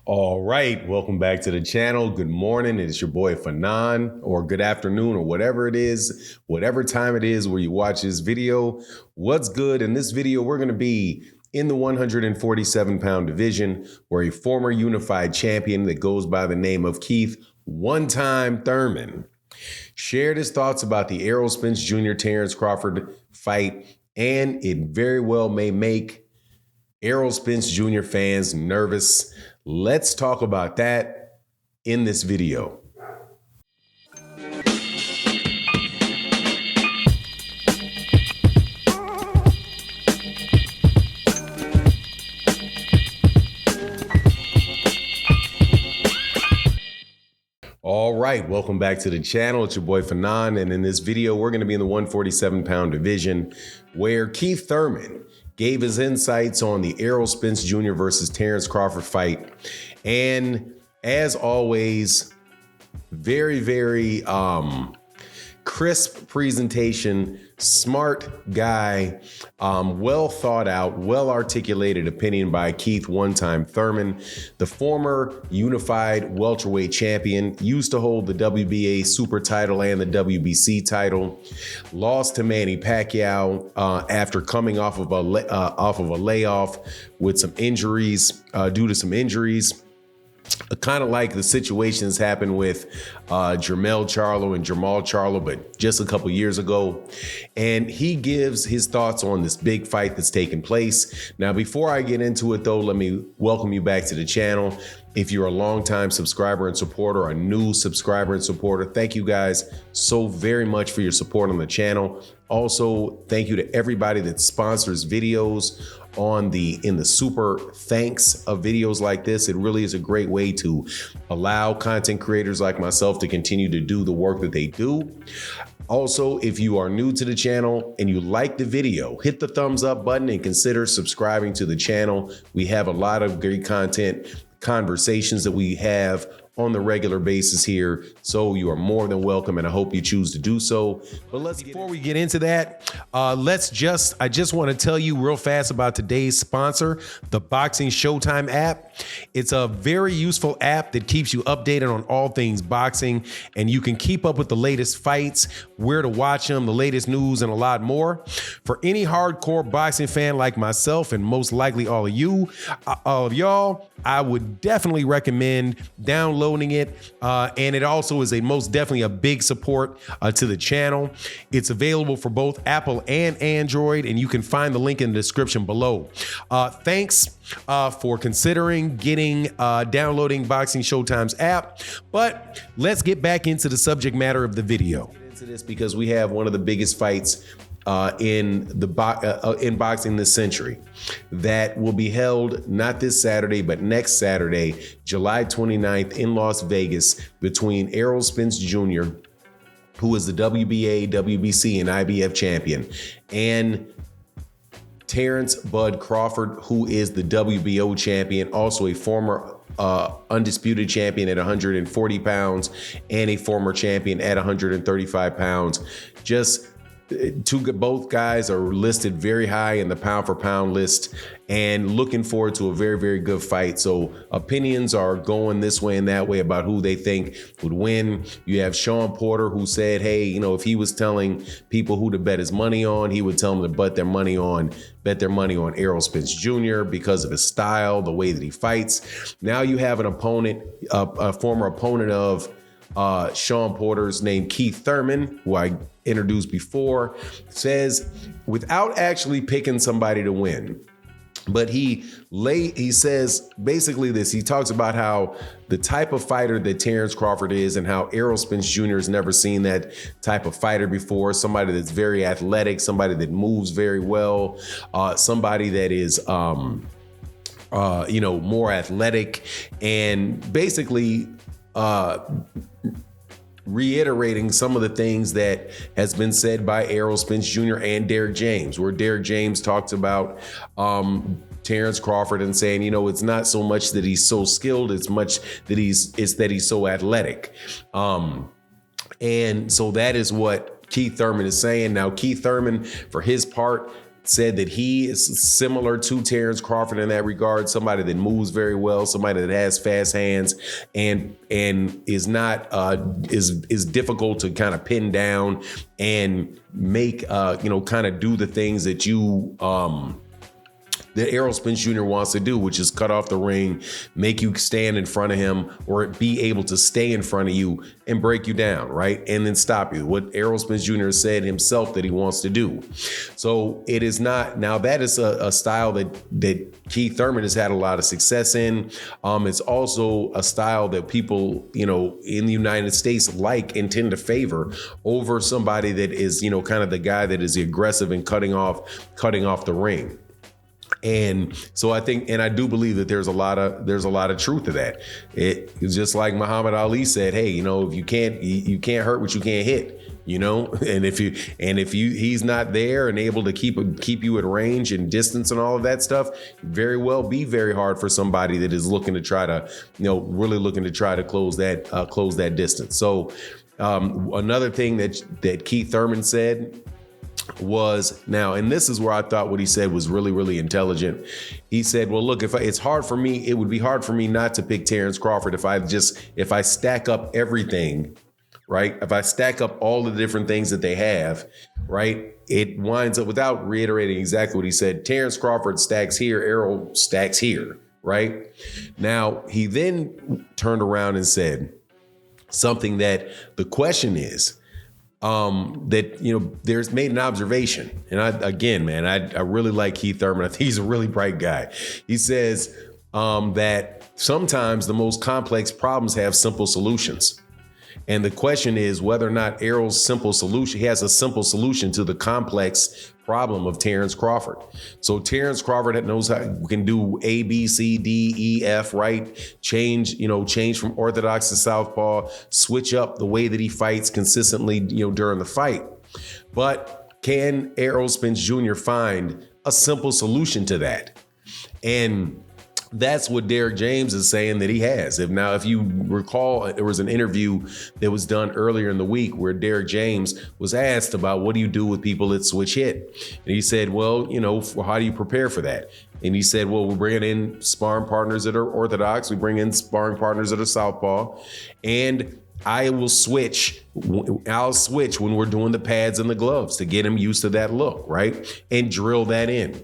All right, welcome back to the channel. Good morning. It's your boy Fanan, or good afternoon, or whatever it is, whatever time it is where you watch this video. What's good? In this video, we're going to be in the 147-pound division, where a former unified champion that goes by the name of Keith one-time Thurman shared his thoughts about the Errol Spence Jr. Terence Crawford fight, and it very well may make Errol Spence Jr. fans nervous. Let's talk about that in this video. All right, welcome back to the channel. It's your boy Fanan, and in this video, we're going to be in the 147-pound division, where Keith Thurman gave his insights on the Errol Spence Jr. versus Terence Crawford fight. And as always, very crisp presentation, smart guy, well thought out, well articulated opinion by Keith one-time Thurman, the former unified welterweight champion, used to hold the WBA super title and the WBC title, lost to Manny Pacquiao after coming off of a layoff with some injuries, due to some injuries. Kind of like the situations happened with Jermell Charlo and Jamal Charlo, but just a couple years ago. And he gives his thoughts on this big fight that's taking place. Now, before I get into it, though, let me welcome you back to the channel. If you're a longtime subscriber and supporter, or a new subscriber and supporter, thank you guys so very much for your support on the channel. Also, thank you to everybody that sponsors videos in the super thanks of videos like this. It really is a great way to allow content creators like myself to continue to do the work that they do. Also, if you are new to the channel and you like the video, hit the thumbs up button and consider subscribing to the channel. We have a lot of great content, conversations that we have on the regular basis here, so you are more than welcome, and I hope you choose to do so. But before we get into that, I just want to tell you real fast about today's sponsor, the Boxing Showtime app. It's a very useful app that keeps you updated on all things boxing, and you can keep up with the latest fights, where to watch them, the latest news, and a lot more. For any hardcore boxing fan like myself, and most likely all of y'all, I would definitely recommend downloading it, and it also is most definitely a big support to the channel. It's available for both Apple and Android, and you can find the link in the description below. Thanks for considering downloading Boxing Showtime's app, but let's get back into the subject matter of the video. Into this because we have one of the biggest fights in boxing this century that will be held not this Saturday, but next Saturday, July 29th in Las Vegas, between Errol Spence Jr., who is the WBA, WBC, and IBF champion, and Terence Bud Crawford, who is the WBO champion, also a former undisputed champion at 140 pounds and a former champion at 135 pounds. Both guys are listed very high in the pound for pound list, and looking forward to a very good fight. So opinions are going this way and that way about who they think would win. You have Sean Porter, who said, hey, if he was telling people who to bet his money on, he would tell them to bet their money on Errol Spence Jr. because of his style, the way that he fights. Now you have an opponent, a former opponent of Sean Porter's, named Keith Thurman, who I introduced before, says, without actually picking somebody to win, but he says basically this. He talks about how the type of fighter that Terence Crawford is, and how Errol Spence Jr. has never seen that type of fighter before. Somebody that's very athletic, somebody that moves very well, somebody that is more athletic, and basically reiterating some of the things that has been said by Errol Spence Jr. and Derrick James, where Derrick James talks about Terence Crawford and saying, it's not so much that he's so skilled, it's that he's so athletic. And so that is what Keith Thurman is saying. Now, Keith Thurman, for his part, said that he is similar to Terence Crawford in that regard, somebody that moves very well, somebody that has fast hands, and is not is difficult to kind of pin down and make kind of do the things that that Errol Spence Jr. wants to do, which is cut off the ring, make you stand in front of him, or be able to stay in front of you and break you down, right? And then stop you. What Errol Spence Jr. said himself that he wants to do. So it is not, now that is a style that Keith Thurman has had a lot of success in. It's also a style that people, in the United States like and tend to favor over somebody that is, kind of the guy that is aggressive and cutting off the ring. And so I think, and I do believe that there's a lot of truth to that. It's just like Muhammad Ali said, hey, if you can't hurt what you can't hit, and if he's not there and able to keep you at range and distance and all of that stuff, very well be very hard for somebody that is looking to try to, really looking to try to close that distance. So another thing that Keith Thurman said was, now, and this is where I thought what he said was really, really intelligent. He said, well, look, it would be hard for me not to pick Terence Crawford if I stack up everything, right? If I stack up all the different things that they have, right? It winds up, without reiterating exactly what he said, Terence Crawford stacks here, Errol stacks here, right? Now, he then turned around and said something that the question is, there's made an observation. And I really like Keith Thurman. I think he's a really bright guy. He says that sometimes the most complex problems have simple solutions. And the question is whether or not Errol's simple solution, he has a simple solution to the complex problem of Terence Crawford. So Terence Crawford can do A, B, C, D, E, F, right? Change from orthodox to southpaw, switch up the way that he fights consistently, during the fight. But can Errol Spence Jr. find a simple solution to that? And that's what Derek James is saying that he has. If you recall, there was an interview that was done earlier in the week where Derek James was asked about what do you do with people that switch hit? And he said, well, how do you prepare for that? And he said, well, we're bringing in sparring partners that are orthodox. We bring in sparring partners that are southpaw. And I'll switch when we're doing the pads and the gloves to get him used to that look, right? And drill that in.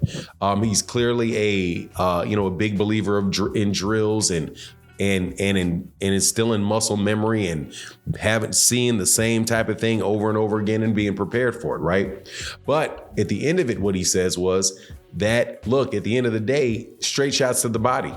He's clearly a big believer in drills and instilling muscle memory and haven't seen the same type of thing over and over again and being prepared for it, right? But at the end of it, what he says was that, look, at the end of the day, straight shots to the body.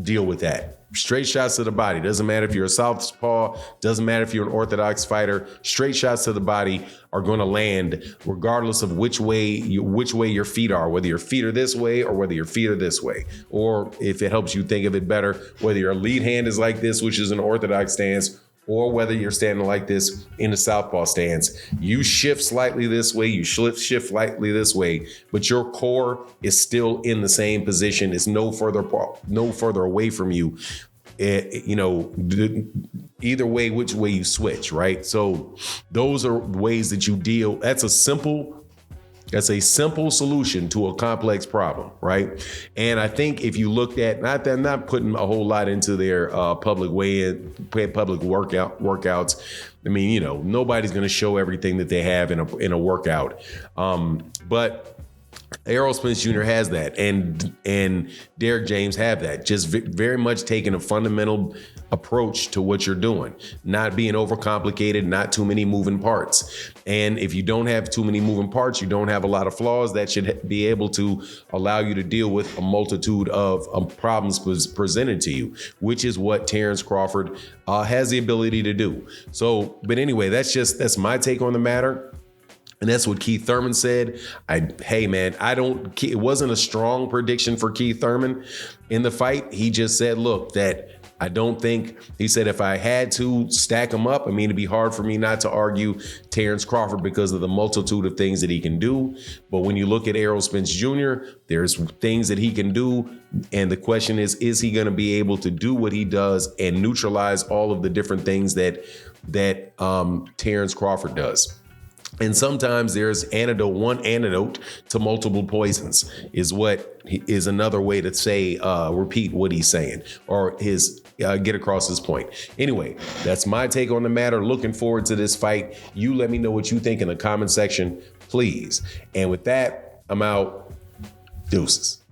Deal with that. Straight shots to the body. Doesn't matter if you're a southpaw, doesn't matter if you're an orthodox fighter. Straight shots to the body are going to land regardless of which way your feet are, whether your feet are this way or whether your feet are this way. Or if it helps you think of it better, whether your lead hand is like this, which is an orthodox stance, or whether you're standing like this in the southpaw stance. You shift slightly this way, you shift slightly this way, but your core is still in the same position. It's no further away from you. Either way, which way you switch, right? So those are ways that you deal. That's a simple solution to a complex problem, right? And I think if you looked at, not putting a whole lot into their public workouts. I mean, nobody's going to show everything that they have in a workout, but Errol Spence Jr. has that, and Derek James have that. Just very much taking a fundamental approach to what you're doing, not being overcomplicated, not too many moving parts. And if you don't have too many moving parts, you don't have a lot of flaws, that should be able to allow you to deal with a multitude of problems presented to you, which is what Terence Crawford has the ability to do. So, but anyway, that's my take on the matter. And that's what Keith Thurman said. It wasn't a strong prediction for Keith Thurman in the fight. He just said, look, that I don't think, he said, if I had to stack them up, it'd be hard for me not to argue Terence Crawford because of the multitude of things that he can do. But when you look at Errol Spence Jr., there's things that he can do. And the question is he going to be able to do what he does and neutralize all of the different things that Terence Crawford does? And sometimes there's one antidote to multiple poisons is another way to say, repeat what he's saying or get across his point. Anyway, that's my take on the matter. Looking forward to this fight. You let me know what you think in the comment section, please. And with that, I'm out. Deuces.